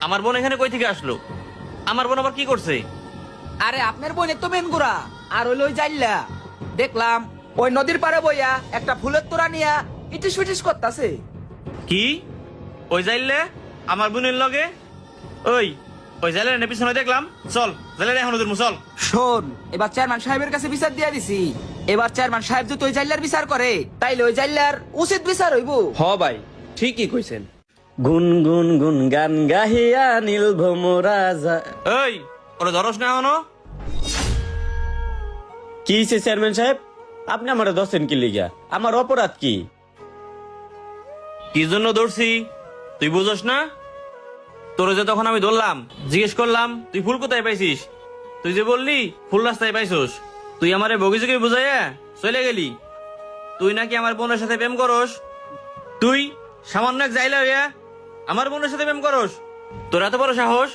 আমার বোন এখানে কই থেকে আসলো? আমার বোন আবার কি করছে? আরে আপনার বোনের তো মেনগুড়া আর হইলো ওই জাইল্লা। দেখলাম ওই নদীর পাড়ে বইয়া একটা ফুলের তোড়া নিয়া ইটিস ফিটিস করতাছে। কি? ওই যাইলে আমার বোনের লগে? ওই ওই যাইলে না পিছনে দেখলাম। চল যাইলে এখন ওদের চল। শোন, এবার চেয়ারম্যান সাহেবের কাছে বিচার দিয়া দিছি। এবার চেয়ারম্যান সাহেব যদি ওই জাইল্লার বিচার করে তাইলে ওই জাইল্লার উচিত বিচার হইব। হ ভাই, ঠিকই কইছেন। গুন গুন গুন গান গাহিয়া নীল ভোমরা এই ওরা ধরস না এখনো? কি হইছে চেয়ারম্যান সাহেব? আপনি আমার দশেন কি লিগা? আমার অপরাধ কি? কি জন্য ধরছি তুই বুঝস না? তোর যে তখন আমি ধরলাম, জিজ্ঞেস করলাম তুই ফুল কোথায় পাইছিস, তুই যে বললি ফুল রাস্তায় পাইছস। তুই আমারে বগিচকে বুঝাইয়া চলে গেলি। তুই নাকি আমার বোনের সাথে প্রেম করস। তুই সামান্য এক যাইলা হইয়া আমার বোনের সাথে প্রেম করস? তোর এত বড় সাহস?